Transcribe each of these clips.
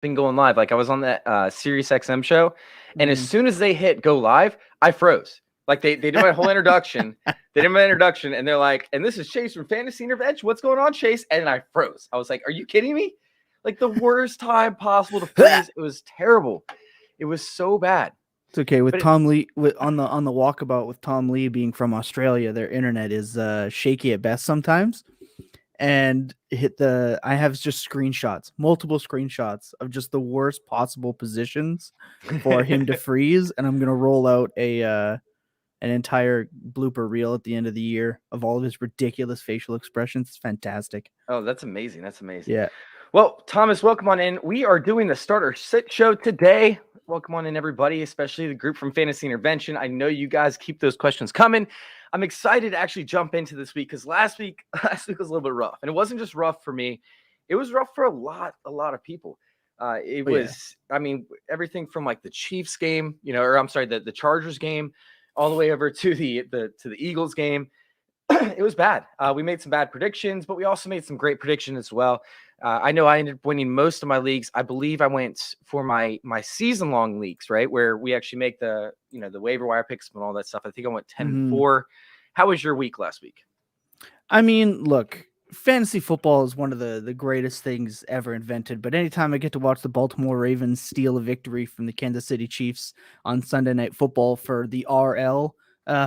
been going live. Like I was on that Sirius XM show, and as Mhm. soon as they hit go live, I froze. Like they did my whole introduction. They did my introduction, and they're like, "And this is Chase from Fantasy Intervention. What's going on, Chase?" And I froze. I was like, "Are you kidding me?" Like the worst time possible to freeze. It was terrible. It was so bad. It's okay with But Tom Lee on the walkabout with Tom Lee being from Australia. Their internet is shaky at best sometimes, and I have just screenshots, multiple screenshots of just the worst possible positions for him to freeze, and I'm gonna roll out an entire blooper reel at the end of the year of all of his ridiculous facial expressions. It's fantastic. oh, that's amazing. That's amazing. Yeah. Well, Thomas, welcome on in. We are doing the starter sit show today. Welcome on in, everybody, especially the group from Fantasy Intervention. I know you guys keep those questions coming. I'm excited to actually jump into this week because last week was a little bit rough, and it wasn't just rough for me; it was rough for a lot of people. It Oh, yeah. was, I mean, everything from like the Chiefs game, or I'm sorry, the Chargers game, all the way over to the Eagles game. It was bad. We made some bad predictions, but we also made some great predictions as well. I know I ended up winning most of my leagues. I believe I went for my season long leagues, right, where we actually make the the waiver wire picks and all that stuff. I think I went 10-4. How was your week last week? I mean, look, fantasy football is one of the greatest things ever invented. But anytime I get to watch the Baltimore Ravens steal a victory from the Kansas City Chiefs on Sunday Night Football for the RL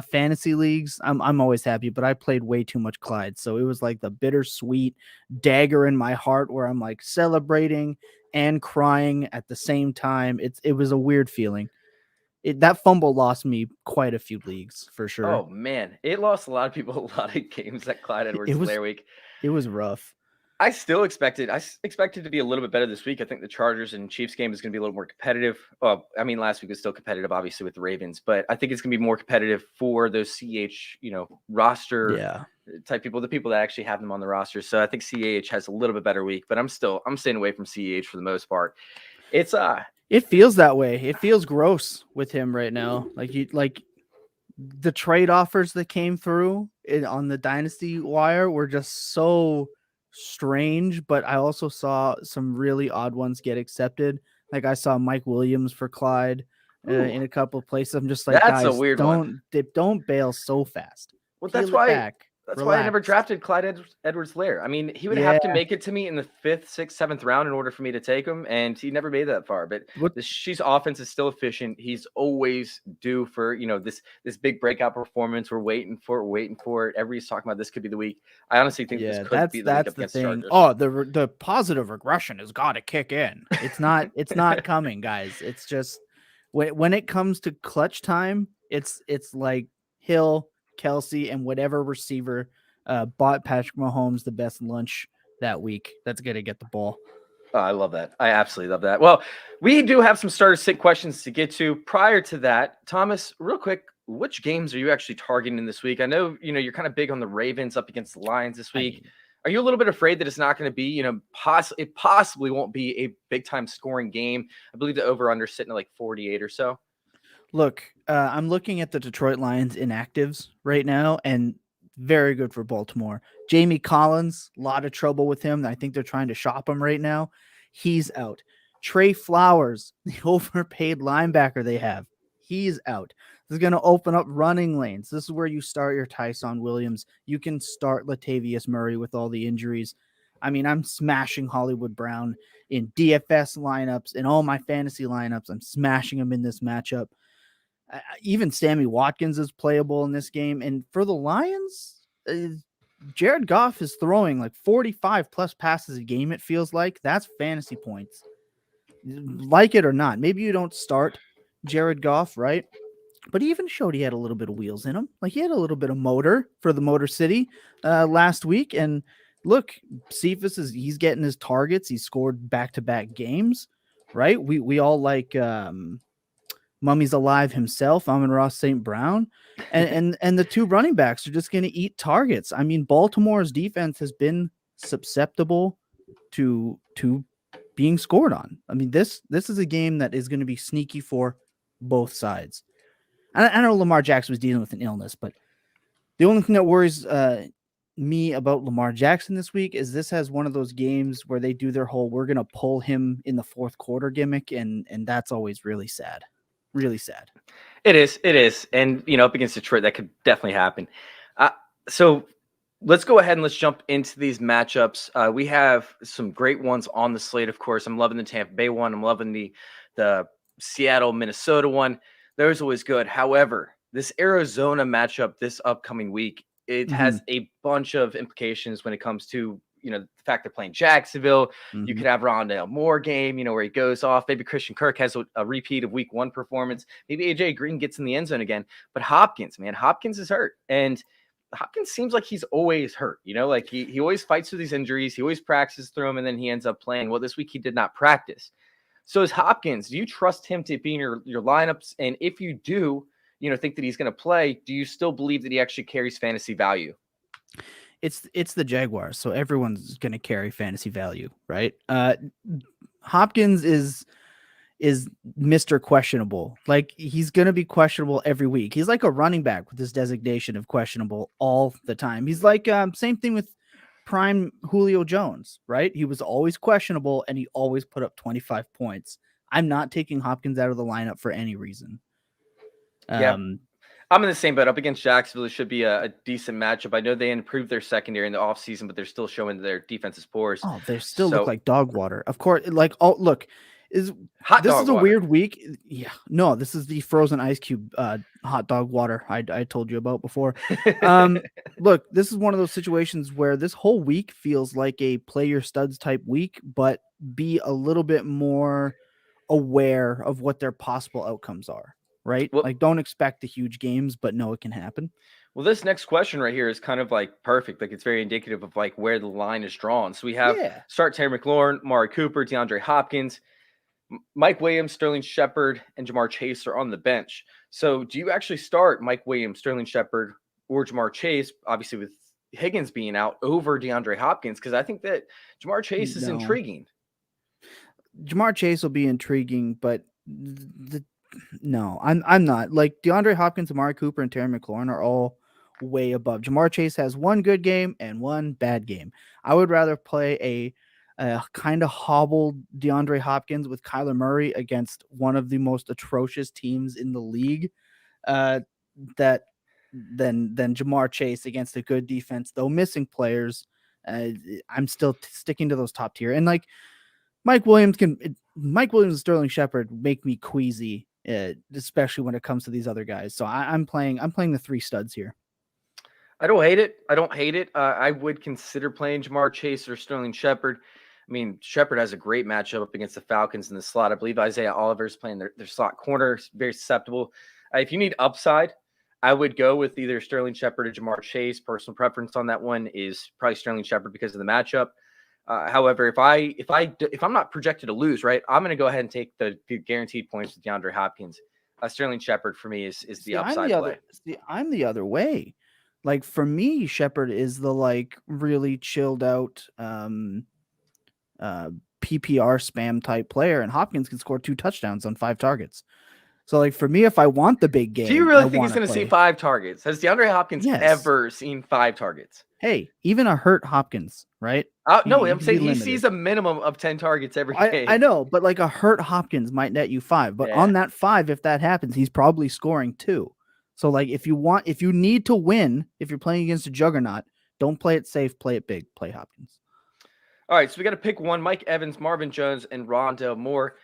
fantasy leagues, I'm always happy. But I played way too much Clyde, so it was like the bittersweet dagger in my heart where I'm like celebrating and crying at the same time. It was a weird feeling. That fumble lost me quite a few leagues for sure. Oh man, it lost a lot of people a lot of games that Clyde It was Edwards-Helaire week. it was rough. I expected to be a little bit better this week. I think the Chargers and Chiefs game is going to be a little more competitive. Well, I mean, last week was still competitive, obviously, with the Ravens, but I think it's going to be more competitive for those CH, roster Yeah. type people, the people that actually have them on the roster. So I think CH has a little bit better week, but I'm staying away from CH for the most part. It's It feels that way. It feels gross with him right now. Like the trade offers that came through on the dynasty wire were just so strange, but I also saw some really odd ones get accepted. Like I saw Mike Williams for Clyde in a couple of places. I'm just like, that's a guys, weird one. don't bail so fast. Well, that's Peel it why back. I never Relax. drafted Clyde Edwards-Helaire. I mean, he would Yeah. have to make it to me in the 5th, 6th, 7th round in order for me to take him, and he never made that far. But What the Chiefs' offense is still efficient. He's always due for this big breakout performance. We're waiting for it. Everybody's talking about this could be the week. I honestly think this Yeah, could be the week that's up the against the thing. Chargers. Oh, the positive regression has got to kick in. It's not coming, guys. It's just when it comes to clutch time, it's like Hill, Kelsey, and whatever receiver bought Patrick Mahomes the best lunch that week. That's gonna get the ball. Oh, I love that. I absolutely love that. Well, we do have some starter sit questions to get to. Prior to that, Thomas, real quick, which games are you actually targeting this week? I know, you're kind of big on the Ravens up against the Lions this I week. mean, Are you a little bit afraid that it's not going to be, it possibly won't be a big time scoring game? I believe the over under sitting at like 48 or so. look, I'm looking at the Detroit Lions inactives right now, and very good for Baltimore. Jamie Collins, a lot of trouble with him. I think they're trying to shop him right now. He's out. Trey Flowers, the overpaid linebacker they have, he's out. This is going to open up running lanes. This is where you start your Tyson Williams. You can start Latavius Murray with all the injuries. I mean, I'm smashing Hollywood Brown in DFS lineups, in all my fantasy lineups. I'm smashing him in this matchup. Even Sammy Watkins is playable in this game. And for the Lions, Jared Goff is throwing like 45 plus passes a game, it feels like. That's fantasy points. Like it or not. Maybe you don't start Jared Goff, right? But he even showed he had a little bit of wheels in him. Like he had a little bit of motor for the Motor City last week. And look, he's getting his targets. He scored back-to-back games, right? We all like Mummy's Alive himself, Amon-Ra St. Brown, and the two running backs are just going to eat targets. I mean, Baltimore's defense has been susceptible to being scored on. I mean, this is a game that is going to be sneaky for both sides. I know Lamar Jackson was dealing with an illness, but the only thing that worries me about Lamar Jackson this week is this has one of those games where they do their whole we're gonna pull him in the fourth quarter gimmick, and that's always really sad. Really sad. It is. And up against Detroit, that could definitely happen. So let's go ahead and let's jump into these matchups. We have some great ones on the slate, of course. I'm loving the Tampa Bay one. I'm loving the Seattle, Minnesota one. Those are always good. However, this Arizona matchup this upcoming week, it has a bunch of implications when it comes to, the fact they're playing Jacksonville. You could have Rondale Moore game, where he goes off. Maybe Christian Kirk has a repeat of week 1 performance. Maybe AJ Green gets in the end zone again. But Hopkins is hurt. And Hopkins seems like he's always hurt, like he always fights through these injuries. He always practices through them, and then he ends up playing. Well, this week he did not practice. So as Hopkins, do you trust him to be in your lineups? And if you do, think that he's going to play, do you still believe that he actually carries fantasy value? It's the Jaguars, so everyone's going to carry fantasy value, right? Hopkins is Mr. Questionable. Like, he's going to be questionable every week. He's like a running back with this designation of questionable all the time. He's like same thing with prime Julio Jones, right? He was always questionable and he always put up 25 points. I'm not taking Hopkins out of the lineup for any reason. Yeah. I'm in the same boat. Up against Jacksonville, it should be a decent matchup. I know they improved their secondary in the offseason, but they're still showing their defense is porous. Oh, they still look like dog water. Of course, look, this is a weird week. Yeah, no, this is the frozen ice cube hot dog water I told you about before. Look, this is one of those situations where this whole week feels like a play your studs type week, but be a little bit more aware of what their possible outcomes are. Right? Well, like, don't expect the huge games, but know it can happen. Well, this next question right here is kind of like perfect. Like, it's very indicative of like where the line is drawn. So we have start Terry McLaurin, Amari Cooper, DeAndre Hopkins, Mike Williams, Sterling Shepard, and Jamar Chase are on the bench. So do you actually start Mike Williams, Sterling Shepard, or Jamar Chase, obviously with Higgins being out, over DeAndre Hopkins? Because I think that Jamar Chase is intriguing. Jamar Chase will be intriguing, but no, I'm not. Like, DeAndre Hopkins, Amari Cooper, and Terry McLaurin are all way above. Jamar Chase has one good game and one bad game. I would rather play a kind of hobbled DeAndre Hopkins with Kyler Murray against one of the most atrocious teams in the league than Jamar Chase against a good defense, though missing players. I'm still sticking to those top tier. And like, Mike Williams and Sterling Shepard make me queasy, especially when it comes to these other guys. So I'm playing the 3 studs here. I don't hate it. I would consider playing Jamar Chase or Sterling Shepard. I mean, Shepard has a great matchup up against the Falcons in the slot. I believe Isaiah Oliver's playing their slot corner, very susceptible. If you need upside, I would go with either Sterling Shepard or Jamar Chase. Personal preference on that one is probably Sterling Shepard because of the matchup. However, if I'm not projected to lose, right, I'm going to go ahead and take the guaranteed points with DeAndre Hopkins. Sterling Shepard for me is the upside play. I'm the other way. Like, for me, Shepard is the like really chilled out PPR spam type player, and Hopkins can score 2 touchdowns on 5 targets. So, like, for me, if I want the big game, do you really think he's going to see 5 targets? Has DeAndre Hopkins ever seen 5 targets? Hey, even a hurt Hopkins, right? No, I'm saying he sees a minimum of 10 targets every game. I know, but like a hurt Hopkins might net you 5. But on that 5, if that happens, he's probably scoring 2. So, like, if you need to win, if you're playing against a juggernaut, don't play it safe, play it big, play Hopkins. All right, so we got to pick one: Mike Evans, Marvin Jones, and Rondale Moore.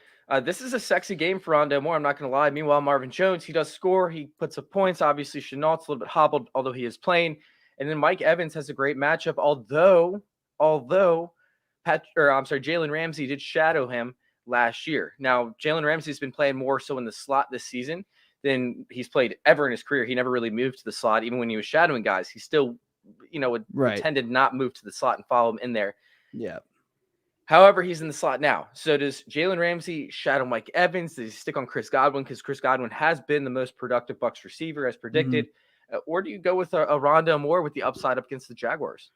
This is a sexy game for Rondale Moore, I'm not going to lie. Meanwhile, Marvin Jones, he does score. He puts up points. Obviously, Chenault's a little bit hobbled, although he is playing. And then Mike Evans has a great matchup, although Jalen Ramsey did shadow him last year. Now, Jalen Ramsey's been playing more so in the slot this season than he's played ever in his career. He never really moved to the slot, even when he was shadowing guys. He still, would tend to not move to the slot and follow him in there. Yeah. However, he's in the slot now. So does Jalen Ramsey shadow Mike Evans? Does he stick on Chris Godwin? Because Chris Godwin has been the most productive Bucs receiver as predicted. Or do you go with a Rondale Moore with the upside up against the Jaguars?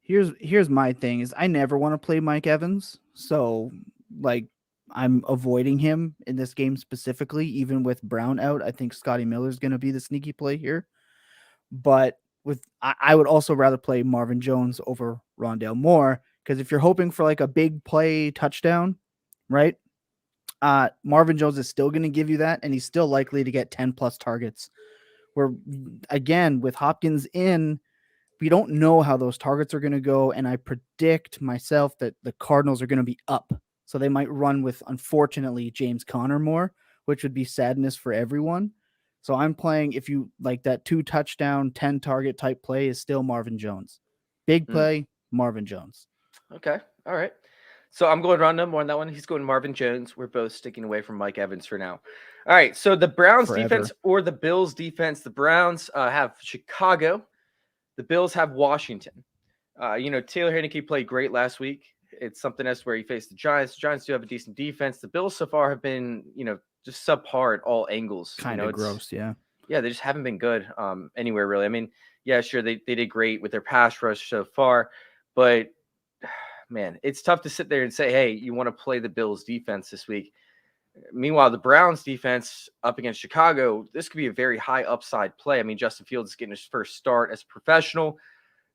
Here's my thing is I never want to play Mike Evans. So, like, I'm avoiding him in this game specifically, even with Brown out. I think Scotty Miller's going to be the sneaky play here. But I would also rather play Marvin Jones over Rondale Moore, because if you're hoping for like a big play touchdown, right? Marvin Jones is still going to give you that, and he's still likely to get 10 plus targets. Where again, with Hopkins in, we don't know how those targets are going to go, and I predict myself that the Cardinals are going to be up, so they might run with, unfortunately, James Conner more, which would be sadness for everyone. So I'm playing, if you like, that 2 touchdown, 10 target type play is still Marvin Jones. Big play, Marvin Jones. Okay. All right. So I'm going Rondo more on that one. He's going Marvin Jones. We're both sticking away from Mike Evans for now. All right. So the Browns defense or the Bills defense. The Browns have Chicago. The Bills have Washington. Taylor Heinicke played great last week. It's something else where he faced the Giants. The Giants do have a decent defense. The Bills so far have been, just subpar at all angles. Kind of gross, yeah. Yeah, they just haven't been good anywhere, really. I mean, yeah, sure, they did great with their pass rush so far. But, man, it's tough to sit there and say, hey, you want to play the Bills defense this week. Meanwhile, the Browns defense up against Chicago, this could be a very high upside play. I mean, Justin Fields is getting his first start as a professional.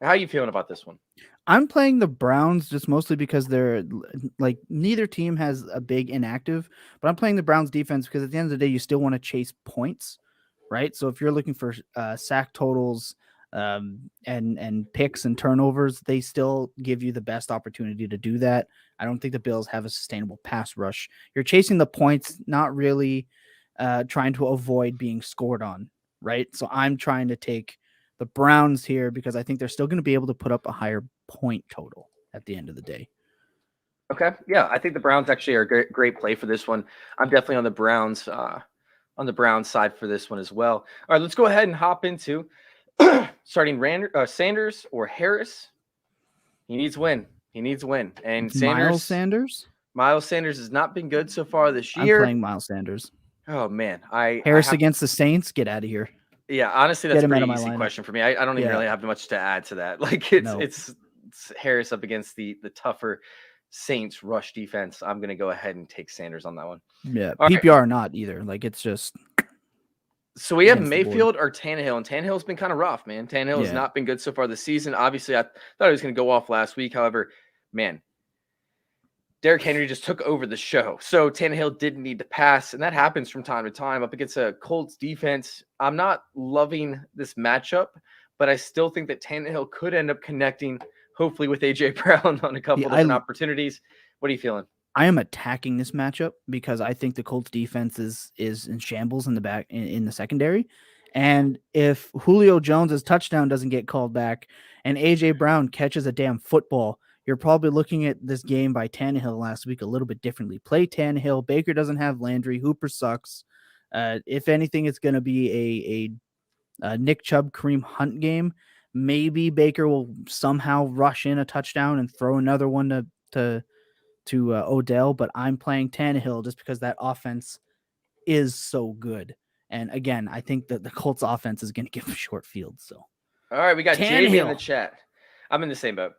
How are you feeling about this one? I'm playing the Browns just mostly because they're like, neither team has a big inactive, but I'm playing the Browns defense because at the end of the day, you still want to chase points, right? So if you're looking for sack totals and picks and turnovers, they still give you the best opportunity to do that. I don't think the Bills have a sustainable pass rush. You're chasing the points, not really trying to avoid being scored on, right? So I'm trying to take the Browns here because I think they're still going to be able to put up a higher point total at the end of the day. Okay. Yeah, I think the Browns actually are a great play for this one. I'm definitely on the Browns side for this one as well. All right, let's go ahead and hop into starting Sanders or Harris. He needs win. And Miles Sanders has not been good so far this year. I'm playing Miles Sanders. Oh man, Harris against the Saints. Get out of here. Yeah, honestly, that's a pretty easy question for me. I don't even really have much to add to that. Like it's Harris up against the tougher Saints rush defense. I'm gonna go ahead and take Sanders on that one. Yeah, all PPR right. Not either. Like it's just. So we have Mayfield or Tannehill, and Tannehill's been kind of rough, man. Tannehill has not been good so far this season. Obviously, I thought he was going to go off last week. However, man, Derrick Henry just took over the show. So Tannehill didn't need to pass, and that happens from time to time up against a Colts defense. I'm not loving this matchup, but I still think that Tannehill could end up connecting, hopefully with A.J. Brown on a couple different opportunities. What are you feeling? I am attacking this matchup because I think the Colts defense is in shambles in the back in the secondary. And if Julio Jones's touchdown doesn't get called back and A.J. Brown catches a damn football, you're probably looking at this game by Tannehill last week a little bit differently. Play Tannehill. Baker doesn't have Landry. Hooper sucks. If anything, it's going to be a Nick Chubb, Kareem Hunt game. Maybe Baker will somehow rush in a touchdown and throw another one to Odell, but I'm playing Tannehill just because that offense is so good. And again, I think that the Colts offense is going to give him short fields. So, all right, we got Jamie in the chat. I'm in the same boat.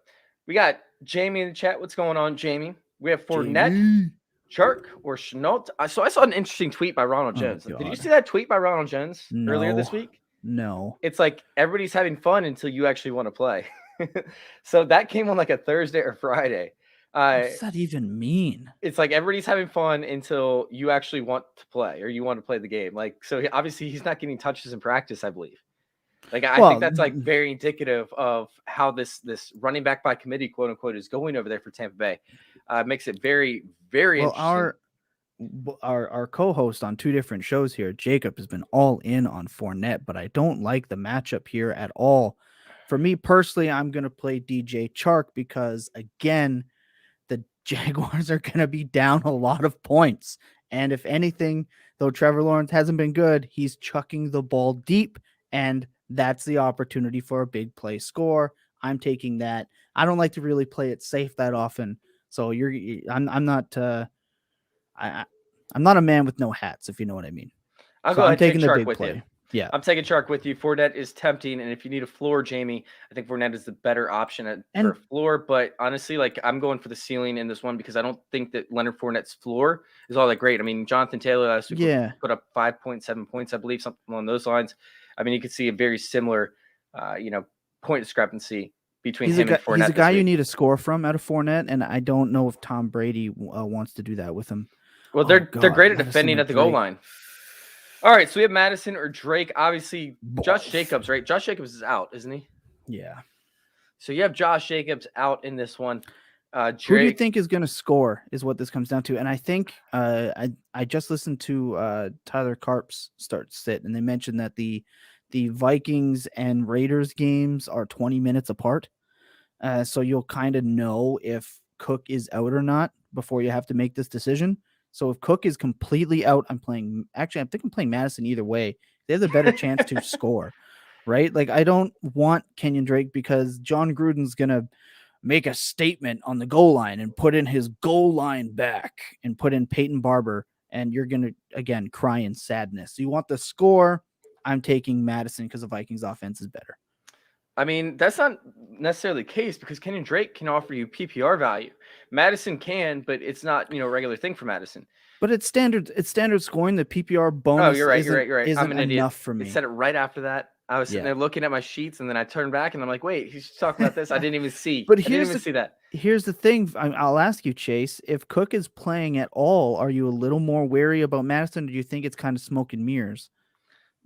We got Jamie in the chat. What's going on, Jamie? We have Fournette, Chark, or Chenault. So I saw an interesting tweet by Ronald Jones. Did you see that tweet by Ronald Jones earlier this week? No. It's like everybody's having fun until you actually want to play. So that came on like a Thursday or Friday. What does that even mean? It's like everybody's having fun until you actually want to play or you want to play the game. Like, so obviously he's not getting touches in practice, I believe. Like, I think that's like very indicative of how this running back by committee, quote unquote, is going over there for Tampa Bay. Makes it very, very interesting. Our co-host on 2 different shows here, Jacob, has been all in on Fournette, but I don't like the matchup here at all. For me personally, I'm going to play DJ Chark because, again, the Jaguars are going to be down a lot of points. And if anything, though Trevor Lawrence hasn't been good, he's chucking the ball deep, and that's the opportunity for a big play score. I'm taking that. I don't like to really play it safe that often. So I'm not a man with no hats, if you know what I mean. I'm taking the big play. You. Yeah, I'm taking Chark with you. Fournette is tempting, and if you need a floor, Jamie, I think Fournette is the better option for a floor. But honestly, like, I'm going for the ceiling in this one because I don't think that Leonard Fournette's floor is all that great. I mean, Jonathan Taylor last week put up 5.7 points, I believe, something along those lines. I mean, you could see a very similar point discrepancy between He's him and Fournette. He's a this guy you week. need to score from out of Fournette, and I don't know if Tom Brady wants to do that with him. Well, they're great at defending at the goal line. All right, so we have Madison or Drake. Obviously, Both. Josh Jacobs, right? Josh Jacobs is out, isn't he? Yeah. So you have Josh Jacobs out in this one. Who do you think is going to score is what this comes down to. And I think I just listened to Tyler Karp's start sit, and they mentioned that the Vikings and Raiders games are 20 minutes apart. So you'll kind of know if Cook is out or not before you have to make this decision. So if Cook is completely out, I think I'm playing Madison either way. They have the better chance to score, right? Like, I don't want Kenyon Drake because John Gruden's going to make a statement on the goal line and put in his goal line back and put in Peyton Barber, and you're going to, again, cry in sadness. So you want the score. I'm taking Madison because the Vikings offense is better. I mean, that's not necessarily the case because Kenyon Drake can offer you PPR value. Madison can, but it's not, a regular thing for Madison. But it's standard scoring. The PPR bonus. Oh, you're right. You're right. I'm an idiot. Enough for me. It said it right after that. I was sitting there looking at my sheets, and then I turned back, and I'm like, wait, he's talking about this. I didn't even see. But I didn't even see that. Here's the thing. I'll ask you, Chase, if Cook is playing at all, are you a little more wary about Madison, or do you think it's kind of smoke and mirrors?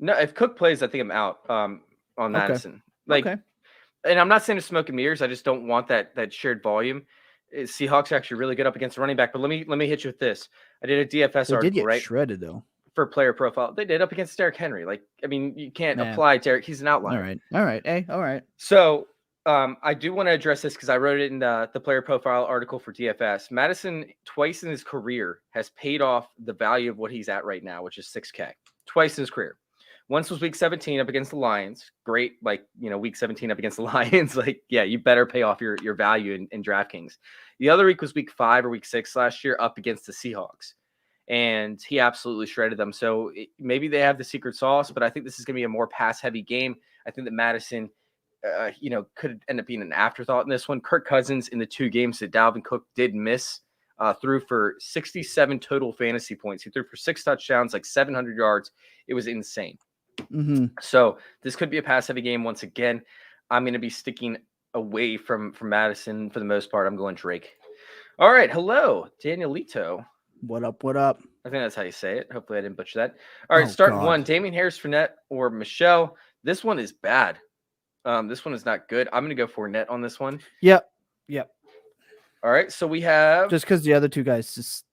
No, if Cook plays, I think I'm out on Madison. Okay. And I'm not saying it's smoke and mirrors. I just don't want that shared volume. Seahawks are actually really good up against running back. But let me hit you with this. I did a DFS article, did get right? Shredded though. For player profile. They did up against Derrick Henry. Like, I mean, you can't apply Derrick. He's an outlier. All right. Hey, all right. So I do want to address this because I wrote it in the player profile article for DFS. Madison, twice in his career, has paid off the value of what he's at right now, which is $6K. Twice in his career. Once was week 17 up against the Lions. Great. Week 17 up against the Lions. You better pay off your value in DraftKings. The other week was week 5 or week 6 last year up against the Seahawks. And he absolutely shredded them. So maybe they have the secret sauce, but I think this is going to be a more pass-heavy game. I think that Madison, could end up being an afterthought in this one. Kirk Cousins in the 2 games that Dalvin Cook did miss threw for 67 total fantasy points. He threw for 6 touchdowns, 700 yards. It was insane. Mm-hmm. So this could be a pass-heavy game once again. I'm going to be sticking away from Madison for the most part. I'm going Drake. All right. Hello, Danielito. What up? I think that's how you say it. Hopefully I didn't butcher that. All right, start 1. Damian Harris, Fournette, or Michelle. This one is bad. This one is not good. I'm going to go Fournette on this one. Yep. All right, so we have... Just because the other 2 guys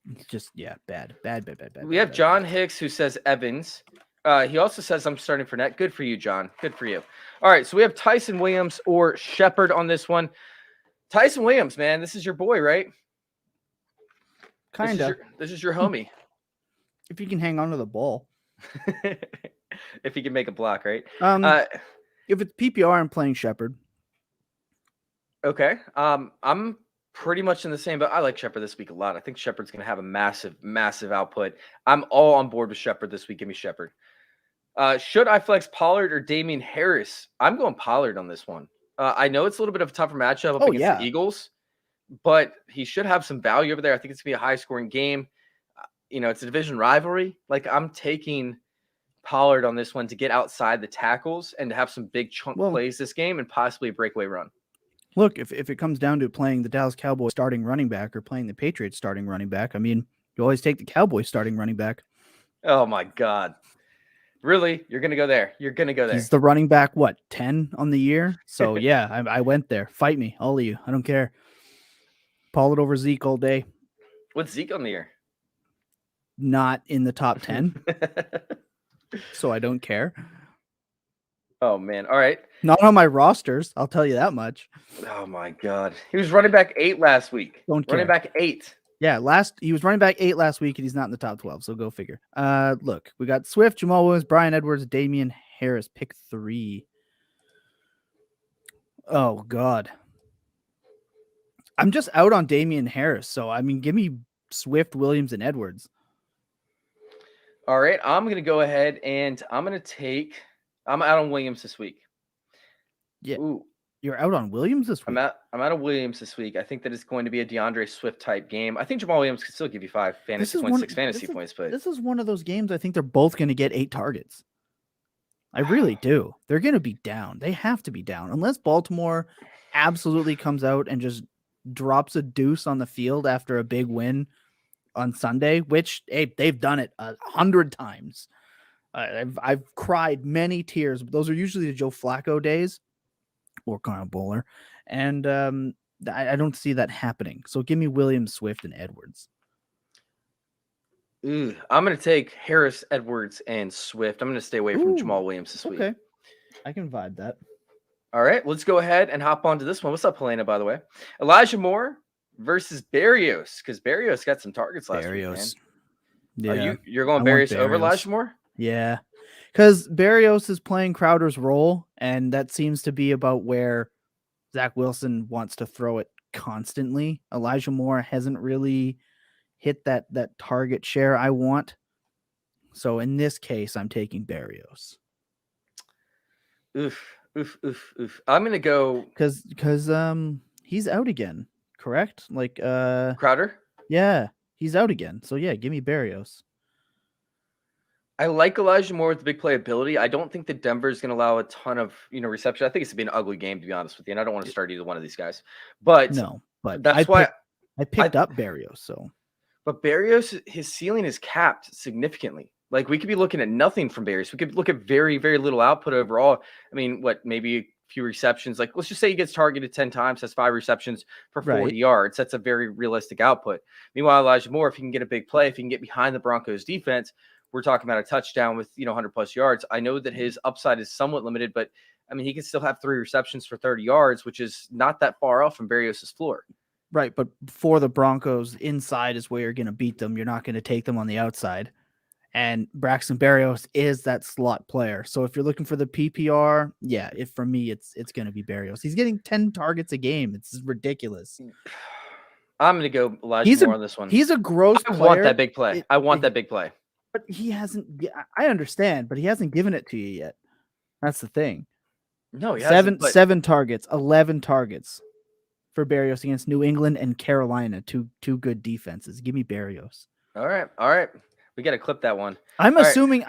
bad. We have John Hicks, who says Evans. He also says, I'm starting Fournette. Good for you, John. Good for you. All right, so we have Tyson Williams or Shepard on this one. Tyson Williams, man, this is your boy, right? Kind of. This is your homie. If you can hang on to the ball. If he can make a block, right? If it's PPR, I'm playing Shepard. Okay. I'm pretty much in the same, but I like Shepard this week a lot. I think Shepard's going to have a massive, massive output. I'm all on board with Shepard this week. Give me Shepard. Should I flex Pollard or Damian Harris? I'm going Pollard on this one. I know it's a little bit of a tougher matchup up against the Eagles, but he should have some value over there. I think it's going to be a high-scoring game. It's a division rivalry. I'm taking Pollard on this one to get outside the tackles and to have some big chunk plays this game and possibly a breakaway run. Look, if it comes down to playing the Dallas Cowboys starting running back or playing the Patriots starting running back, I mean, you always take the Cowboys starting running back. Oh, my God. Really? You're going to go there? You're going to go there. He's the running back, 10 on the year? So, yeah, I went there. Fight me, all of you. I don't care. Pollard over Zeke all day. What's Zeke on the year? Not in the top 10. So I don't care. Oh, man. All right. Not on my rosters. I'll tell you that much. Oh, my God. He was running back 8 last week. Don't care. Running back 8. Yeah, he was running back 8 last week, and he's not in the top 12, so go figure. Look, we got Swift, Jamal Williams, Bryan Edwards, Damian Harris, pick 3. Oh, God. I'm just out on Damian Harris, so, I mean, give me Swift, Williams, and Edwards. All right, I'm going to go ahead, and I'm out on Williams this week. Yeah. Ooh. You're out on Williams this week? I'm out of Williams this week. I think that it's going to be a DeAndre Swift type game. I think Jamal Williams could still give you 5 fantasy points, 6 fantasy points. But this is one of those games I think they're both going to get 8 targets. I really do. They're going to be down. They have to be down unless Baltimore absolutely comes out and just drops a deuce on the field after a big win on Sunday, which they've done it 100 times. I've cried many tears, but those are usually the Joe Flacco days or Connor Bowler, and I don't see that happening. So give me Williams, Swift, and Edwards. I'm going to take Harris, Edwards, and Swift. I'm going to stay away from Jamal Williams this week. Okay, I can vibe that. All right, let's go ahead and hop on to this one. What's up, Helena, by the way? Elijah Moore versus Barrios, because Barrios got some targets last week, man. Yeah. You're going Barrios over Elijah Moore? Yeah, because Barrios is playing Crowder's role, and that seems to be about where Zach Wilson wants to throw it constantly. Elijah Moore hasn't really hit that target share I want. So in this case, I'm taking Barrios. Oof. I'm gonna go because he's out again, correct? Like Crowder? Yeah, he's out again. So yeah, give me Barrios. I like Elijah Moore with the big playability. I don't think that Denver is going to allow a ton of reception. I think it's going to be an ugly game, to be honest with you. And I don't want to start either one of these guys. But that's why I picked up Barrios. So, but Barrios, his ceiling is capped significantly. Like we could be looking at nothing from Barrios. We could look at very, very little output overall. I mean, maybe a few receptions. Like let's just say he gets targeted 10 times, has 5 receptions for 40 yards. That's a very realistic output. Meanwhile, Elijah Moore, if he can get a big play, if he can get behind the Broncos defense, we're talking about a touchdown with 100 plus yards. I know that his upside is somewhat limited, but I mean he can still have 3 receptions for 30 yards, which is not that far off from Barrios' floor. Right, but for the Broncos, inside is where you're going to beat them. You're not going to take them on the outside. And Braxton Barrios is that slot player. So if you're looking for the PPR, for me it's going to be Barrios. He's getting 10 targets a game. It's ridiculous. I'm going to go Elijah Moore on this one. He's a gross player. I want that big play. That big play. But he hasn't. I understand, but he hasn't given it to you yet. That's the thing. No, he hasn't. 7 targets, 11 targets for Barrios against New England and Carolina. Two good defenses. Give me Barrios. All right. We got to clip that one. I'm assuming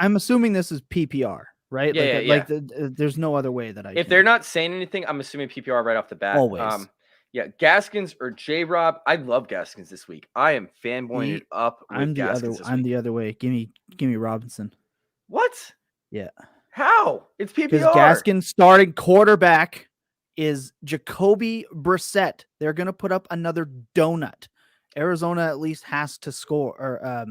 this is PPR, right? Yeah. There's no other way that If they're not saying anything, I'm assuming PPR right off the bat. Always. Gaskins or J-Rob. I love Gaskins this week. I am fanboying it up with Gaskins this week. I'm the other way. Give me Robinson. What? Yeah. How? It's PPR. Because Gaskins' starting quarterback is Jacoby Brissett. They're going to put up another donut. Arizona at least has to score, or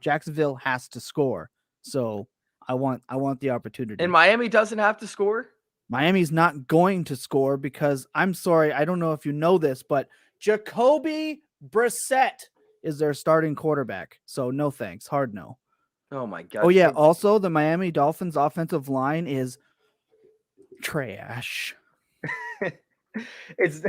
Jacksonville has to score. So I want the opportunity. And Miami doesn't have to score? Miami's not going to score because I'm sorry, I don't know if you know this, but Jacoby Brissett is their starting quarterback. So no thanks. Hard no. Oh my God. Oh yeah. Also, the Miami Dolphins offensive line is trash. It's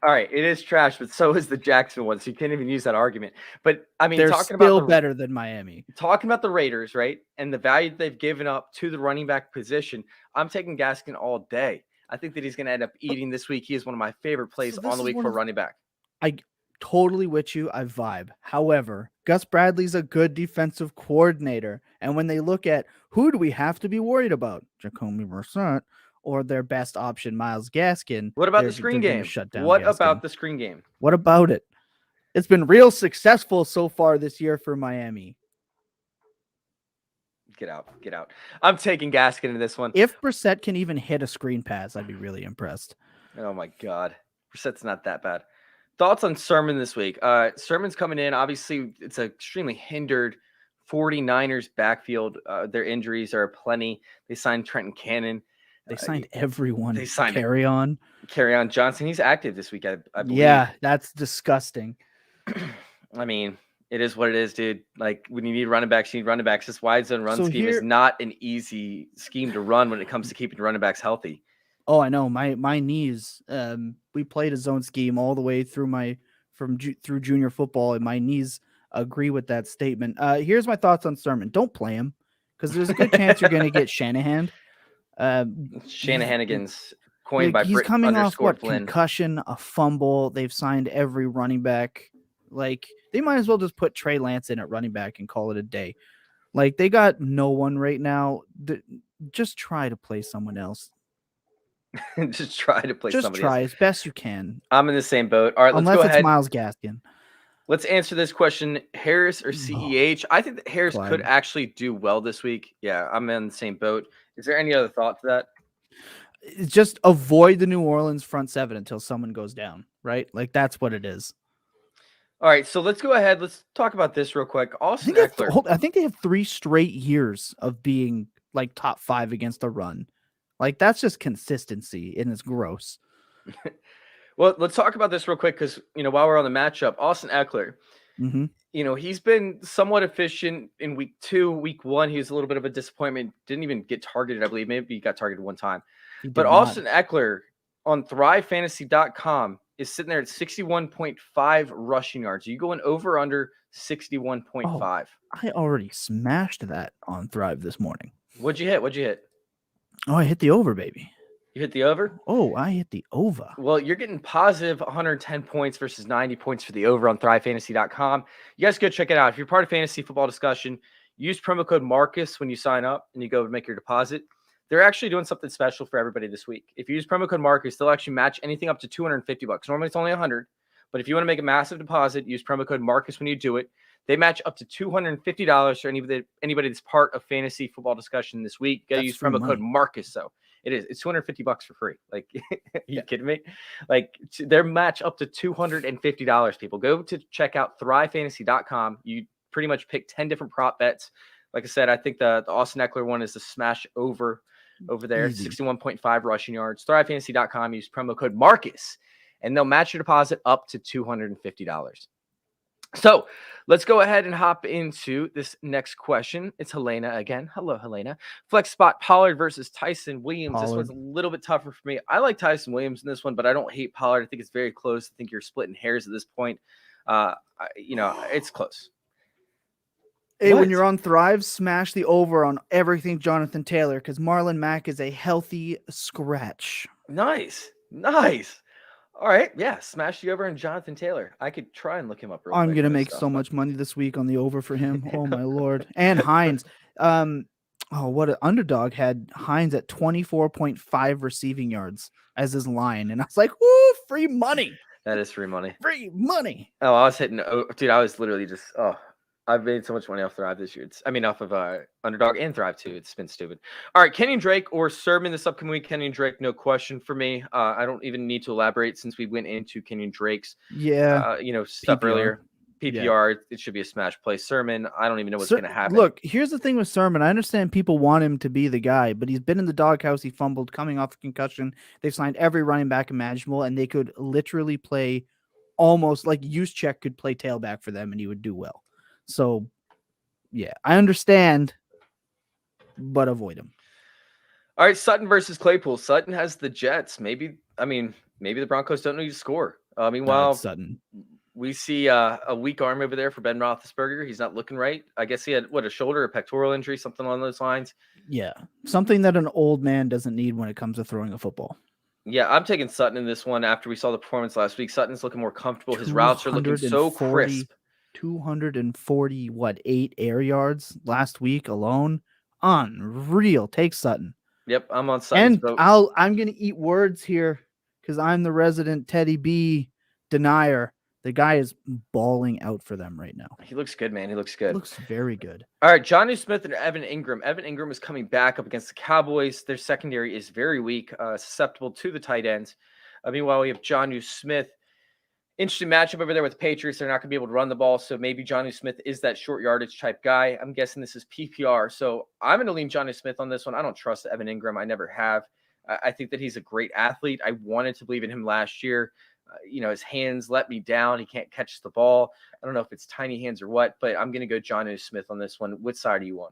all right. It is trash, but so is the Jacksonville one. So you can't even use that argument. But I mean, they're still better than Miami. Talking about the Raiders, right? And the value that they've given up to the running back position. I'm taking Gaskin all day. I think that he's going to end up eating this week. He is one of my favorite plays on the week for running back. I totally with you. I vibe. However, Gus Bradley's a good defensive coordinator. And when they look at who do we have to be worried about, Jacoby Brissett or their best option, Myles Gaskin. What about the screen game? What about the screen game? What about it? It's been real successful so far this year for Miami. Get out. I'm taking Gaskin in this one. If Brissett can even hit a screen pass, I'd be really impressed. Oh my God. Brissett's not that bad. Thoughts on Sermon this week? Sermon's coming in. Obviously, it's an extremely hindered 49ers backfield. Their injuries are plenty. They signed Trenton Cannon. They signed everyone. They signed Carry on Johnson. He's active this week, I believe. Yeah, that's disgusting. I mean, it is what it is, dude. Like when you need running backs, you need running backs. This wide zone run scheme is not an easy scheme to run when it comes to keeping running backs healthy. Oh, I know. My knees. We played a zone scheme all the way through through junior football, and my knees agree with that statement. Here's my thoughts on Sermon. Don't play him because there's a good chance you're going to get Shanahan. Shanahanigans coined by he's Brit coming off Flynn. Concussion, a fumble. They've signed every running back. Like they might as well just put Trey Lance in at running back and call it a day. Like they got no one right now. just try to play someone else. Just try to play Just somebody try else. as best you can. I'm in the same boat. All right, let's Unless go it's ahead. Myles Gaskin. Let's answer this question: Harris or CEH? I think that Harris could Clyde. actually do well this week. Yeah, I'm in the same boat. Is there any other thought to that? Just avoid the New Orleans front seven until someone goes down, right? Like that's what it is. All right, so let's go ahead. Let's talk about this real quick. Austin I Eckler. think they have 3 straight years of being like top 5 against the run. Like that's just consistency, and it's gross. Well, let's talk about this real quick because while we're on the matchup, Austin Eckler. Mm-hmm. He's been somewhat efficient in week 2. Week 1, he was a little bit of a disappointment. Didn't even get targeted, I believe. Maybe he got targeted one time. But Austin Eckler on ThriveFantasy.com is sitting there at 61.5 rushing yards. Are you going over or under 61.5? Oh, I already smashed that on Thrive this morning. What'd you hit? Oh, I hit the over, baby. You hit the over? Oh, I hit the over. Well, you're getting positive 110 points versus 90 points for the over on ThriveFantasy.com. You guys go check it out. If you're part of Fantasy Football Discussion, use promo code Marcus when you sign up and you go make your deposit. They're actually doing something special for everybody this week. If you use promo code Marcus, they'll actually match anything up to $250. Normally it's only $100, but if you want to make a massive deposit, use promo code Marcus when you do it. They match up to $250 for anybody that's part of Fantasy Football Discussion this week. You got to use promo code Marcus, though. It's $250 for free. Like, are you kidding me? Like, their match up to $250. People go to check out ThriveFantasy.com. You pretty much pick 10 different prop bets. Like I said, I think the Austin Eckler one is the smash over there. 61.5 rushing yards. ThriveFantasy.com. Use promo code Marcus, and they'll match your deposit up to $250. So let's go ahead and hop into this next question. It's Helena again. Hello, Helena. Flex spot Pollard versus Tyson Williams. This one's a little bit tougher for me. I like Tyson Williams in this one, but I don't hate Pollard. I think it's very close. I think you're splitting hairs at this point. It's close. Hey, when you're on Thrive, smash the over on everything Jonathan Taylor because Marlon Mack is a healthy scratch. Nice. All right, yeah, smash the over on Jonathan Taylor. I could try and look him up real quick. I'm gonna make so much money this week on the over for him. Oh my lord! And Hines, what an underdog had Hines at 24.5 receiving yards as his line, and I was like, "Woo, free money!" That is free money. Free money. Oh, I was hitting. Dude, I was literally just. I've made so much money off Thrive this year. Off of Underdog and Thrive too. It's been stupid. All right, Kenyon Drake or Sermon this upcoming week. Kenyon Drake, no question for me. I don't even need to elaborate since we went into Kenyon Drake's stuff PPR. earlier. PPR, It should be a smash play. Sermon, I don't even know what's going to happen. Look, here's the thing with Sermon. I understand people want him to be the guy, but he's been in the doghouse. He fumbled coming off a concussion. They've signed every running back imaginable, and they could literally play almost like Juszczyk could play tailback for them, and he would do well. So, yeah, I understand, but avoid him. All right, Sutton versus Claypool. Sutton has the Jets. Maybe the Broncos don't need to score. Meanwhile, Sutton. We see a weak arm over there for Ben Roethlisberger. He's not looking right. I guess he had a shoulder, a pectoral injury, something along those lines. Yeah, something that an old man doesn't need when it comes to throwing a football. Yeah, I'm taking Sutton in this one after we saw the performance last week. Sutton's looking more comfortable. His routes are looking so crisp. 248 air yards last week alone. Unreal. Take Sutton. Yep, I'm on Sutton's boat. I'm gonna eat words here because I'm the resident Teddy B denier. The guy is balling out for them right now. He looks good, man. He looks good. Looks very good. All right, Jonnu Smith and Evan Ingram. Evan Ingram is coming back up against the Cowboys. Their secondary is very weak, susceptible to the tight ends. Meanwhile, we have Jonnu Smith. Interesting matchup over there with the Patriots. They're not going to be able to run the ball, so maybe Jonnu Smith is that short yardage type guy. I'm guessing this is PPR, so I'm going to lean Jonnu Smith on this one. I don't trust Evan Ingram. I never have. I think that he's a great athlete. I wanted to believe in him last year. His hands let me down. He can't catch the ball. I don't know if it's tiny hands or what, but I'm going to go Jonnu Smith on this one. What side are you on?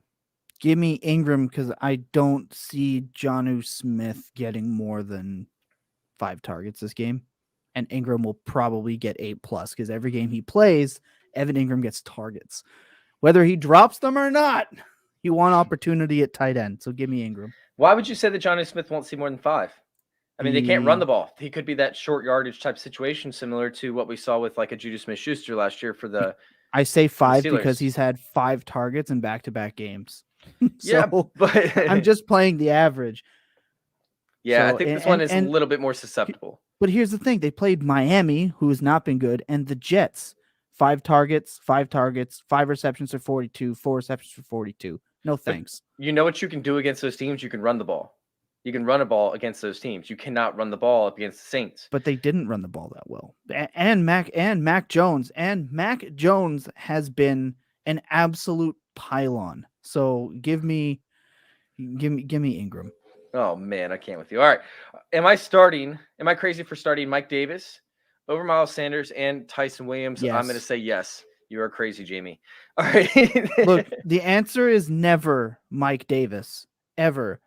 Give me Ingram because I don't see Jonnu Smith getting more than 5 targets this game. And Ingram will probably get 8+ because every game he plays, Evan Ingram gets targets. Whether he drops them or not, he won opportunity at tight end. So give me Ingram. Why would you say that Jonnu Smith won't see more than 5? They can't run the ball. He could be that short yardage type situation, similar to what we saw with like a Juju Smith-Schuster last year for the. I say 5 because he's had 5 targets in back-to-back games. Yeah, So but I'm just playing the average. yeah, I So think this one is a and little bit more susceptible. but here's the thing: they played Miami, who has not been good, and the Jets. 5 targets, 5 receptions for 42, 4 receptions for 42. No But thanks. you know what you can do against those teams? You can run the ball. You can run a ball against those teams. You cannot run the ball up against the Saints. But they didn't run the ball that well. And Mac Jones has been an absolute pylon. So give me Ingram. Oh man, I can't with you. All right. Am I crazy for starting Mike Davis over Miles Sanders and Tyson Williams? I'm gonna Yes. say yes. You are crazy, Jamie. All right. Look, the answer is never Mike Davis. Ever.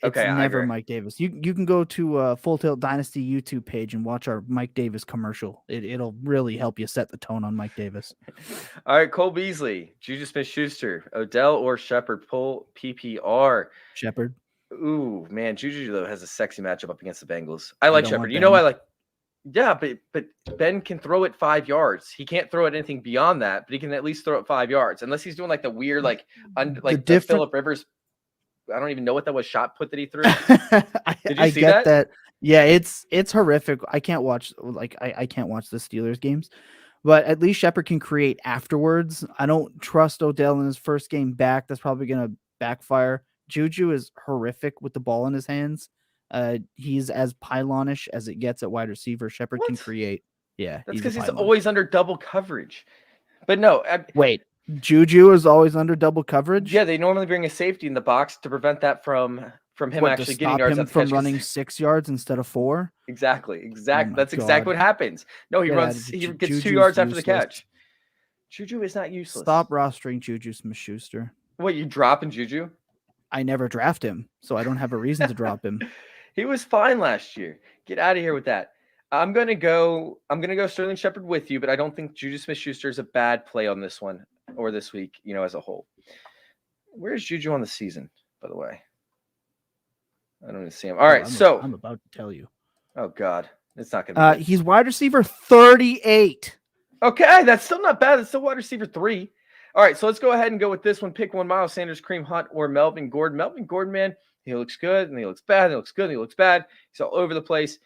It's Okay, I never agree. Mike Davis. You can go to Full Tilt Dynasty YouTube page and watch our Mike Davis commercial. It'll really help you set the tone on Mike Davis. All right, Cole Beasley, Juju Smith-Schuster, Odell or Shepard, pull PPR. Shepard. Ooh, man, Juju though has a sexy matchup up against the Bengals. I like don't Shepard. want You know, I Ben. like. Yeah, but Ben can throw it 5 yards. He can't throw it anything beyond that, but he can at least throw it 5 yards. Unless he's doing like the weird, like the Phillip Rivers. I don't even know what that was shot put that he threw. Did you see get that? that. Yeah, it's horrific. I can't watch I can't watch the Steelers games, but at least Shepard can create afterwards. I don't trust Odell in his first game back. That's probably gonna backfire. Juju is horrific with the ball in his hands. He's as pylonish as it gets at wide receiver. Shepard can create. Yeah, That's because he's pylon. always under double coverage. But no, Wait, Juju is always under double coverage. Yeah, they normally bring a safety in the box to prevent that from him actually getting yards him from running 6 yards instead of 4. Exactly. Oh That's exactly what happens. No, he runs. He gets Juju's 2 yards after the useless. catch. Juju is not useless. Stop rostering Juju Smith-Schuster. What, you dropping Juju? I never draft him, so I don't have a reason to drop him. He was fine last year. Get out of here with that. I'm gonna go Sterling Shepard with you, but I don't think Juju Smith-Schuster is a bad play on this one or this week, as a whole. Where's Juju on the season, by the way? I don't even see him. All right, so I'm about to tell you. Oh God, it's not gonna be. He's wide receiver 38. Okay, that's still not bad. It's still wide receiver 3. All right, so let's go ahead and go with this one. Pick one: Miles Sanders, Kareem Hunt, or Melvin Gordon. Melvin Gordon, man, he looks good and he looks bad. And he looks good and he looks bad. He's all over the place.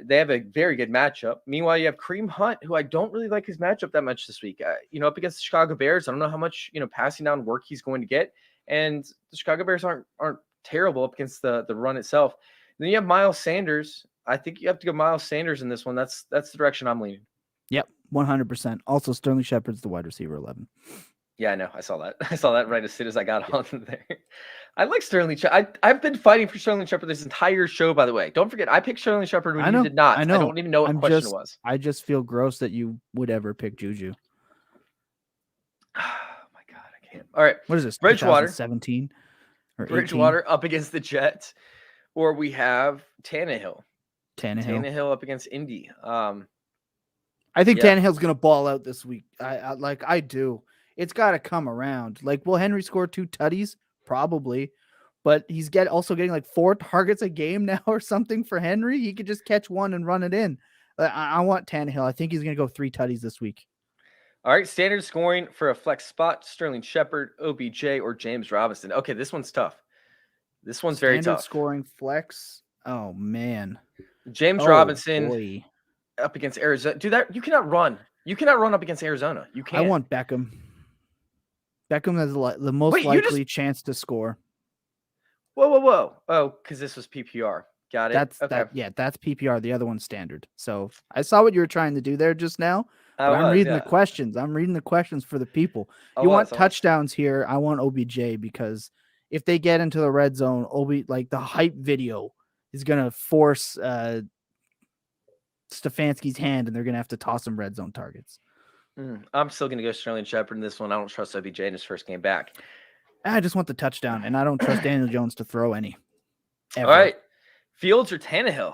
They have a very good matchup. Meanwhile, you have Kareem Hunt, who I don't really like his matchup that much this week. Up against the Chicago Bears, I don't know how much passing down work he's going to get, and the Chicago Bears aren't terrible up against the run itself. And then you have Miles Sanders. I think you have to go Miles Sanders in this one. That's the direction I'm leaning. Yep, 100%. Also, Sterling Shepard's the wide receiver 11. Yeah, I know. I saw that. I saw that right as soon as I got on there. I like Sterling Shepard. I've been fighting for Sterling Shepard this entire show, by the way. Don't forget, I picked Sterling Shepard when you did not. I don't even know what question it was. I just feel gross that you would ever pick Juju. Oh, my God. I can't. All right. What is this? Bridgewater. 17 or Bridgewater up against the Jets. Or we have Tannehill up against Indy. I think Tannehill's going to ball out this week. I do. It's got to come around. Like, will Henry score 2 tutties? Probably. But he's also getting like 4 targets a game now or something for Henry. He could just catch one and run it in. I want Tannehill. I think he's going to go 3 tutties this week. All right. Standard scoring for a flex spot: Sterling Shepard, OBJ, or James Robinson. Okay, this one's tough. This one's very tough. Standard scoring flex. Oh, man. James Robinson up against Arizona. Dude, you cannot run. You cannot run up against Arizona. You can't. I want Beckham. Beckham has the most likely chance to score. Whoa. Oh, because this was PPR. Got it. That's PPR. The other one's standard. So I saw what you were trying to do there just now. I'm reading the questions. I'm reading the questions for the people. You want touchdowns here. I want OBJ because if they get into the red zone, the hype video is going to force Stefanski's hand, and they're going to have to toss him red zone targets. I'm still going to go Sterling Shepard in this one. I don't trust OBJ in his first game back. I just want the touchdown, and I don't trust Daniel Jones to throw any. Ever. All right. Fields or Tannehill?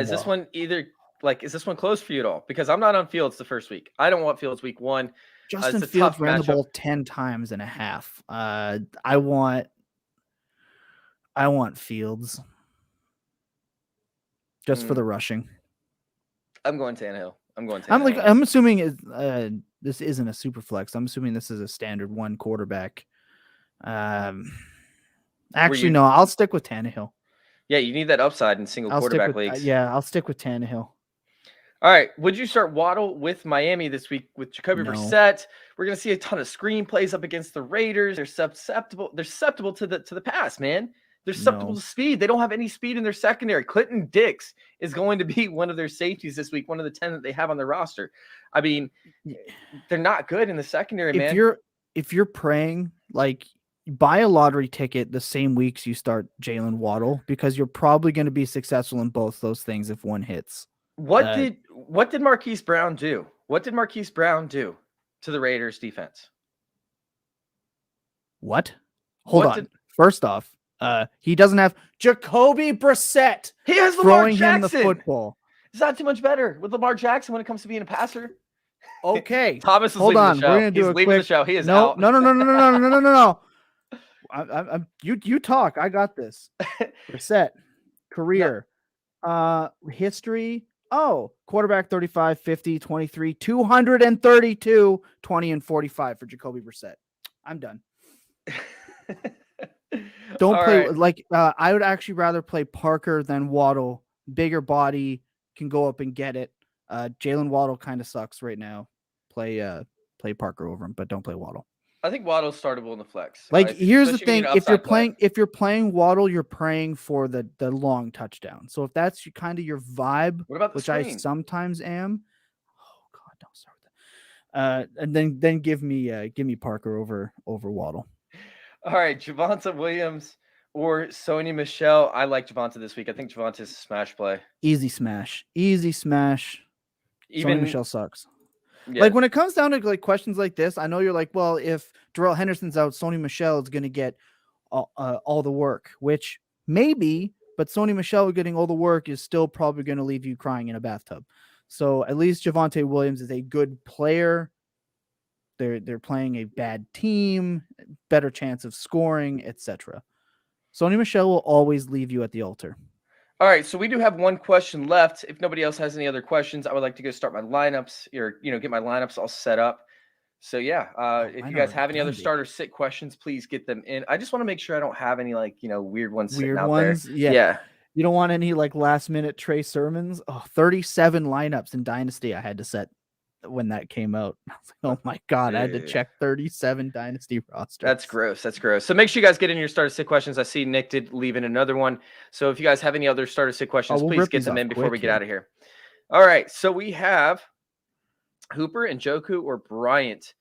Is this one is this one close for you at all? Because I'm not on Fields the first week. I don't want Fields week 1. Justin Fields ran the ball 10 times and a half. I want Fields just for the rushing. I'm going Tannehill. I'm assuming this isn't a super flex. I'm assuming this is a standard 1 quarterback Actually, no, I'll stick with Tannehill. Yeah, you need that upside in single quarterback leagues. I'll stick with Tannehill. All right. Would you start Waddle with Miami this week with Jacoby Brissett? We're gonna see a ton of screen plays up against the Raiders. They're susceptible. They're susceptible to the pass, man. They're susceptible to speed. They don't have any speed in their secondary. Clinton Dix is going to be one of their safeties this week, one of the 10 that they have on their roster. I mean, they're not good in the secondary, man. If you're praying, like, buy a lottery ticket the same weeks you start Jalen Waddle, because you're probably going to be successful in both those things if one hits. What did Marquise Brown do? What did Marquise Brown do to the Raiders defense? What? Hold on. First off, he doesn't have Jacoby Brissett. He has throwing him the football. It's not too much better with Lamar Jackson when it comes to being a passer. Okay. Thomas is leaving the show. We're gonna do the show. He is out. No. You talk. I got this. Brissett, career, history. Oh, quarterback 35, 50, 23, 232, 20, and 45 for Jacoby Brissett. I'm done. Don't All play right. I would actually rather play Parker than Waddle. Bigger body, can go up and get it. Jalen Waddle kind of sucks right now. Play Parker over him, but don't play Waddle. I think Waddle's startable in the flex. Here's the thing: if you're playing Waddle, you're praying for the long touchdown. So if that's kind of your vibe, what about which I sometimes am, oh god, don't start with that. And then give me Parker over Waddle. All right, Javonta Williams or Sony Michel. I like Javonta this week. I think Javonta's a smash play. Easy smash. Sony Michel sucks. Yeah. Like when it comes down to questions like this, I know you're like, well, if Darrell Henderson's out, Sony Michel is going to get all the work, which maybe, but Sony Michel getting all the work is still probably going to leave you crying in a bathtub. So at least Javonte Williams is a good player. They're playing a bad team, better chance of scoring, etc. Sony Michel will always leave you at the altar. All right, so we do have one question left. If nobody else has any other questions, I would like to go start my lineups or, get my lineups all set up. So, yeah, if you guys have any other starter sit questions, please get them in. I just want to make sure I don't have any, weird ones sitting out there. Yeah. You don't want any, last-minute Trey Sermons? Oh, 37 lineups in Dynasty I had to set when that came out. I was like, oh, my God, I had to check 37 Dynasty rosters. That's gross. So make sure you guys get in your starter sit questions. I see Nick did leave in another one. So if you guys have any other starter sit questions, please get them in before we get out of here. All right, so we have Hooper and Njoku or Bryant.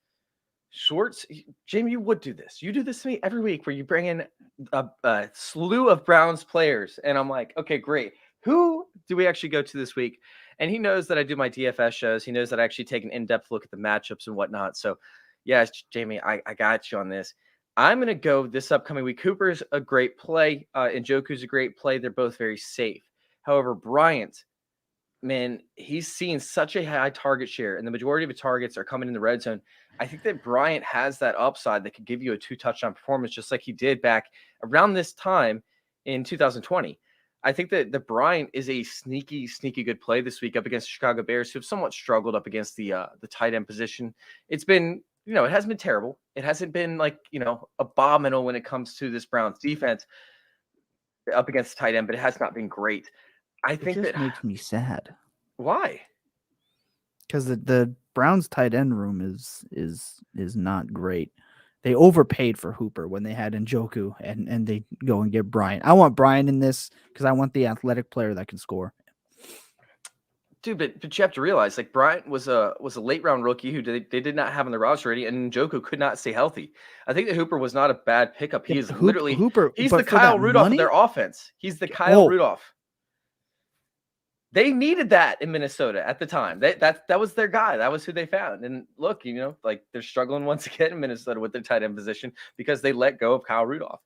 Schwartz, Jamie, you would do this. You do this to me every week where you bring in a slew of Browns players. And I'm like, okay, great. Who do we actually go to this week? And he knows that I do my DFS shows. He knows that I actually take an in-depth look at the matchups and whatnot. So, yes, Jamie, I got you on this. I'm going to go this upcoming week. Cooper's a great play. Njoku's a great play. They're both very safe. However, Bryant, man, he's seeing such a high target share, and the majority of the targets are coming in the red zone. I think that Bryant has that upside that could give you a 2-touchdown performance, just like he did back around this time in 2020. I think that the Bryant is a sneaky good play this week up against the Chicago Bears, who have somewhat struggled up against the tight end position. It's been, it hasn't been terrible. It hasn't been abominable when it comes to this Browns defense up against the tight end, but it has not been great. I think that makes me sad. Why? Because the Browns tight end room is not great. They overpaid for Hooper when they had Njoku, and they go and get Bryant. I want Bryant in this because I want the athletic player that can score. Dude, but you have to realize, Bryant was a late round rookie who they did not have on the roster already, and Njoku could not stay healthy. I think that Hooper was not a bad pickup. He is literally Hooper. He's the Kyle Rudolph of their offense. He's the Kyle Rudolph. They needed that in Minnesota at the time. That was their guy. That was who they found. And look, they're struggling once again in Minnesota with their tight end position because they let go of Kyle Rudolph.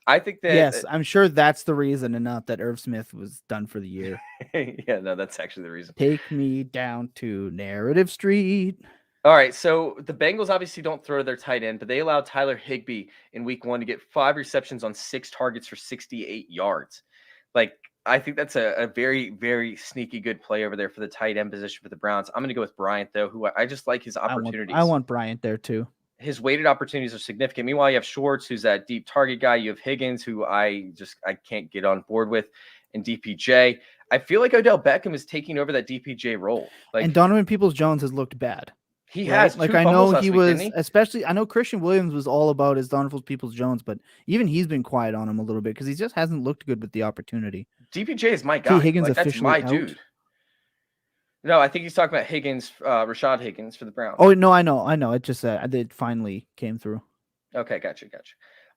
I think that yes, I'm sure that's the reason, and not that Irv Smith was done for the year. Yeah, no, that's actually the reason. Take me down to Narrative Street. All right, so the Bengals obviously don't throw their tight end, but they allowed Tyler Higbee in week 1 to get 5 receptions on 6 targets for 68 yards. I think that's a very, very sneaky good play over there for the tight end position for the Browns. I'm going to go with Bryant, though, who I just like his opportunities. I want Bryant there, too. his weighted opportunities are significant. Meanwhile, you have Schwartz, who's that deep target guy. You have Higgins, who I can't get on board with, and DPJ. I feel like Odell Beckham is taking over that DPJ role. Like, and Donovan Peoples-Jones has looked bad. he right? has Like two I fumbles know last he week, was, didn't he? especially I know Christian Williams was all about his Donovan Peoples-Jones, but even he's been quiet on him a little bit because he just hasn't looked good with the opportunity. DPJ is my T. guy. Higgins Like, that's officially my out? dude. No, I think he's talking about Higgins, Rashad Higgins for the Browns. Oh no, I know. It just it finally came through. Okay, gotcha.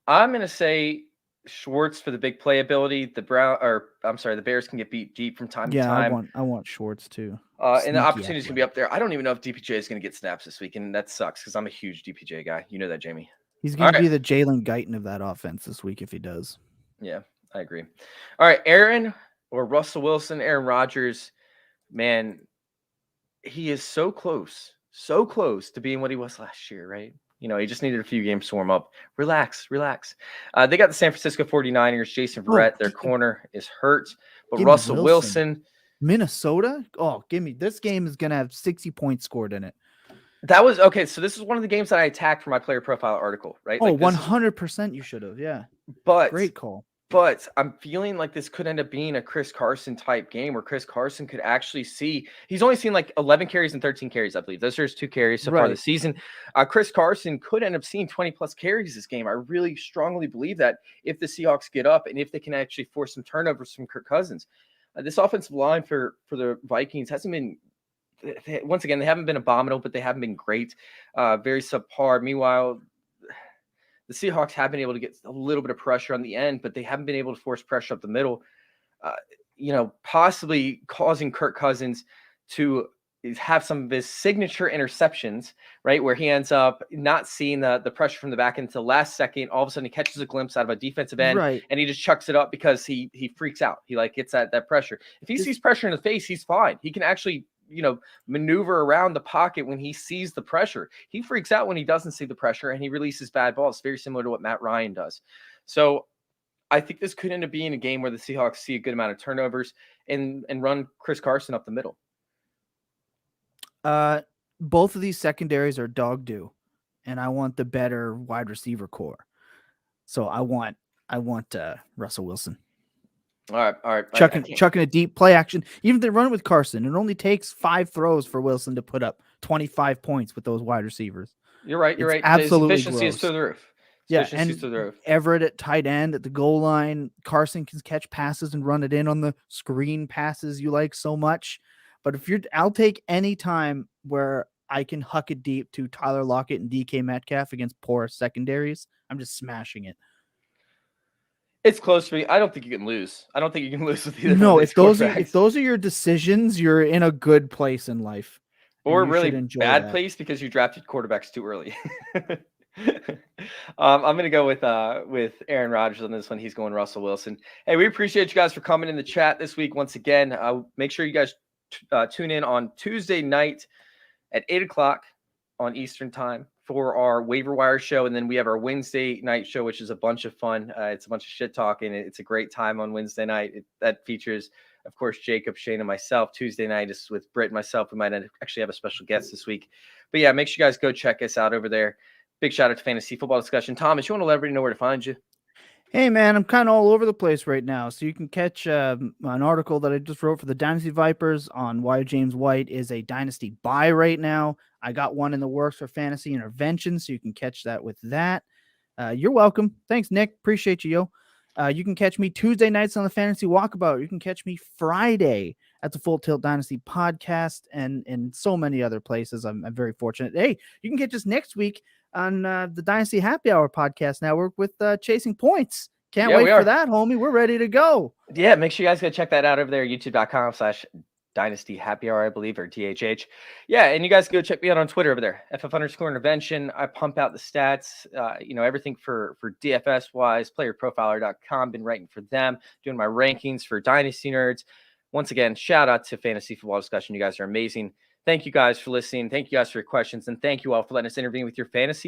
I'm gonna say Schwartz for the big playability. The Bears can get beat deep from time to time. I want Schwartz too. And the opportunities can be up there. I don't even know if DPJ is going to get snaps this week, and that sucks because I'm a huge DPJ guy. You know that, Jamie. He's going to be the Jalen Guyton of that offense this week if he does. Yeah, I agree. All right, Aaron or Russell Wilson, Aaron Rodgers, man, he is so close to being what he was last year, right? You know, he just needed a few games to warm up. Relax. They got the San Francisco 49ers. Jason Verrett, their corner, is hurt. But Russell Wilson. Minnesota? Oh, this game is going to have 60 points scored in it. That was okay. So this is one of the games that I attacked for my player profile article, right? Oh, 100% you should have. Yeah. But great call. But I'm feeling like this could end up being a Chris Carson type game where Chris Carson could actually he's only seen like 11 carries and 13 carries, I believe. Those are his 2 carries so far this season. Chris Carson could end up seeing 20 plus carries this game. I really strongly believe that if the Seahawks get up and if they can actually force some turnovers from Kirk Cousins. This offensive line for the Vikings hasn't been, once again, they haven't been abominable, but they haven't been great. Very subpar. Meanwhile, the Seahawks have been able to get a little bit of pressure on the end, but they haven't been able to force pressure up the middle, possibly causing Kirk Cousins to have some of his signature interceptions, right, where he ends up not seeing the pressure from the back end until the last second. All of a sudden, he catches a glimpse out of a defensive end, and he just chucks it up because he freaks out. He gets that pressure. If he sees pressure in the face, he's fine. He can actually maneuver around the pocket when he sees the pressure. He freaks out when he doesn't see the pressure and he releases bad balls. Very similar to what Matt Ryan does. So I think this could end up being a game where the Seahawks see a good amount of turnovers and run Chris Carson up the middle. Both of these secondaries are dog do, and I want the better wide receiver core. So I want Russell Wilson. All right. Chucking a deep play action. Even if they run it with Carson, it only takes 5 throws for Wilson to put up 25 points with those wide receivers. You're right. Absolutely, his efficiency is through the roof. And Everett at tight end at the goal line. Carson can catch passes and run it in on the screen passes you like so much. But I'll take any time where I can huck it deep to Tyler Lockett and DK Metcalf against poor secondaries. I'm just smashing it. It's close for me. I don't think you can lose. I don't think you can lose with either. No, if those are your decisions, you're in a good place in life, or really bad place because you drafted quarterbacks too early. I'm going to go with Aaron Rodgers on this one. He's going Russell Wilson. Hey, we appreciate you guys for coming in the chat this week once again. Make sure you guys tune in on Tuesday night at 8:00 on Eastern time for our waiver wire show. And then we have our Wednesday night show, which is a bunch of fun. It's a bunch of shit talking. It's a great time on Wednesday night. That features, of course, Jacob, Shane, and myself. Tuesday night is with Britt and myself. We might actually have a special guest this week. But yeah, make sure you guys go check us out over there. Big shout out to Fantasy Football Discussion. Thomas, you want to let everybody know where to find you? Hey, man, I'm kind of all over the place right now. So you can catch an article that I just wrote for the Dynasty Vipers on why James White is a dynasty buy right now. I got one in the works for Fantasy Intervention, so you can catch that with that. You're welcome. Thanks, Nick. Appreciate you, yo. You can catch me Tuesday nights on the Fantasy Walkabout. You can catch me Friday at the Full Tilt Dynasty podcast and so many other places. I'm very fortunate. Hey, you can catch us next week on the Dynasty Happy Hour podcast network with Chasing Points. Can't wait for that, homie. We're ready to go. Yeah, make sure you guys go check that out over there, youtube.com/Dynasty Happy Hour, I believe, or DHH. Yeah, and you guys go check me out on Twitter over there, FF_intervention. I pump out the stats, everything for DFS wise, playerprofiler.com. Been writing for them, doing my rankings for Dynasty Nerds. Once again, shout out to Fantasy Football Discussion. You guys are amazing. Thank you guys for listening. Thank you guys for your questions. And thank you all for letting us intervene with your fantasy